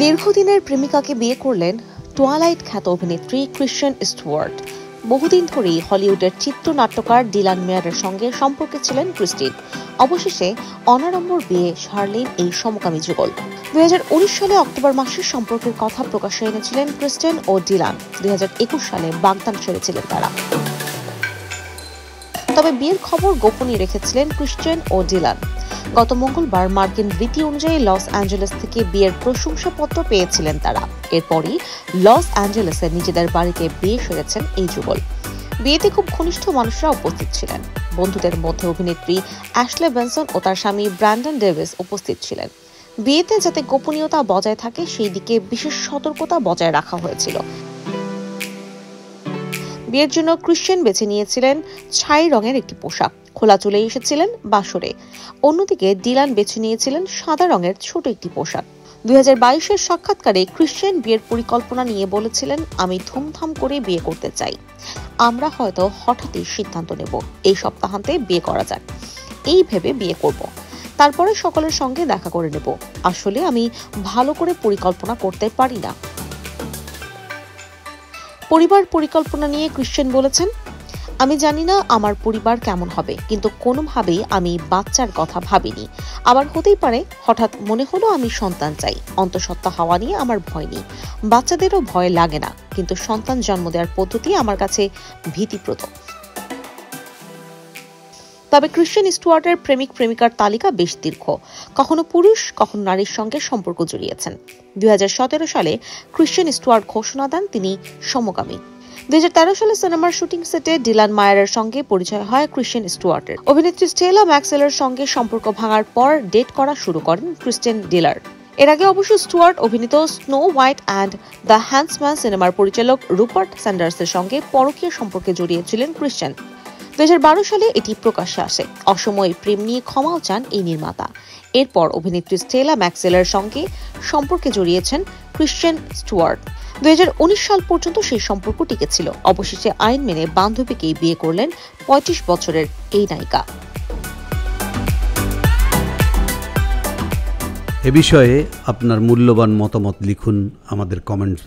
দীর্ঘদিনের প্রেমিকাকে বিয়ে করলেন টুয়াইলাইট খ্যাত অভিনেত্রী ক্রিশ্চিয়ান স্টুয়ার্ট। বহুদিন ধরেই হলিউডের চিত্রনাট্যকার ডিলান মেয়ারের সঙ্গে সম্পর্কে ছিলেন ক্রিস্টিন। অবশেষে অনাড়ম্বর বিয়ে সারলেন এই সমকামী যুগল। 2019 সালে অক্টোবর মাসে সম্পর্কের কথা প্রকাশ্যে এনেছিলেন ক্রিস্টিন ও ডিলান। 2021 সালে বাগদান সেরেছিলেন তারা। তবে বিয়ের খবর গোপনই রেখেছিলেন ক্রিস্টিয়ান ও ডিলান। গত মঙ্গলবার মার্কিন রীতি অনুযায়ী লস অ্যাঞ্জেলেস থেকে বিয়ের প্রশংসাপত্র পেয়েছিলেন তারা। এরপরই লস অ্যাঞ্জেলেসের নিজেদের বাড়িতে বিয়ে সেরেছেন এই যুগল। বিয়েতে খুব ঘনিষ্ঠ মানুষরা উপস্থিত ছিলেন। বন্ধুদের মধ্যে অভিনেত্রী অ্যাশলে বেনসন ও তার স্বামী ব্র্যান্ডন ডেভিস উপস্থিত ছিলেন। বিয়েতে যাতে গোপনীয়তা বজায় থাকে সেই দিকে বিশেষ সতর্কতা বজায় রাখা হয়েছিল। বিয়ের জন্য ক্রিশ্চিয়ান বেছে নিয়েছিলেন ছাই রঙের একটি পোশাক, খোলা চুলে এসেছিলেন বাসরে। অন্যদিকে ডিলান বেছে নিয়েছিলেন সাদা রঙের ছোট একটি পোশাক। 2022-এর সাক্ষাৎকারে ক্রিশ্চিয়ান বিয়ের পরিকল্পনা নিয়ে বলেছিলেন, আমি ধুমধাম করে বিয়ে করতে চাই। আমরা হয়তো হঠাৎই সিদ্ধান্ত নেব এই সপ্তাহান্তে বিয়ে করা যাক, এই ভেবে বিয়ে করব। তারপরে সকলের সঙ্গে দেখা করে নেব। আসলে আমি ভালো করে পরিকল্পনা করতে পারি না। পরিবার পরিকল্পনা নিয়ে ক্রিশ্চিয়ান বলেছেন, আমি জানি না আমার পরিবার কেমন হবে, কিন্তু কোনোভাবেই আমি বাচ্চার কথা ভাবিনি। আবার হতেই পারে হঠাৎ মনে হলো আমি সন্তান চাই। অন্তঃসত্ত্বা হওয়া নিয়ে আমার ভয় নেই, বাচ্চাদেরও ভয় লাগে না, কিন্তু সন্তান জন্ম দেওয়ার পদ্ধতি আমার কাছে ভীতিপ্রদ। তবে ক্রিশ্চিয়ান স্টুয়ার্টের প্রেমিক প্রেমিকার তালিকা বেশ দীর্ঘ। কখনো পুরুষ, কখনো নারীর সঙ্গে সম্পর্ক জড়িয়েছেন। 2017 সালে ক্রিশ্চিয়ান স্টুয়ার্ট ঘোষণা দেন তিনি সমকামী। 2013 সালে সিনেমার শুটিং সেটে ডিলান মায়ারের সঙ্গে পরিচয় হয় ক্রিশ্চিয়ান স্টুয়ার্টের। অভিনেত্রী স্টেলা ম্যাক্সওয়েলের সঙ্গে সম্পর্ক ভাঙার পর ডেট করা শুরু করেন ক্রিস্টিয়ান ডিলার। এর আগে অবশ্য স্টুয়ার্ট অভিনীত স্নো হোয়াইট অ্যান্ড দ্য হ্যান্ডসম্যান সিনেমার পরিচালক রুপার্ট স্যান্ডার্সের সঙ্গে পরকীয়া সম্পর্কে জড়িয়েছিলেন ক্রিশ্চিয়ান। 2012 সালে এটি প্রকাশ্যে আসে। অসময়ে প্রেম নিয়ে ক্ষমাও চান এই নির্মাতা। এরপর অভিনেত্রী স্টেলা ম্যাক্সওয়েলের সঙ্গে সম্পর্কে জড়িয়েছেন ক্রিশ্চিয়ান স্টুয়ার্ট। 2019 সাল পর্যন্ত সেই সম্পর্ক টিকেছিল। অবশেষে আইন মেনে বান্ধবীকেই বিয়ে করলেন 35 বছরের এই নায়িকা। এ বিষয়ে আপনার মূল্যবান মতামত লিখুন আমাদের কমেন্ট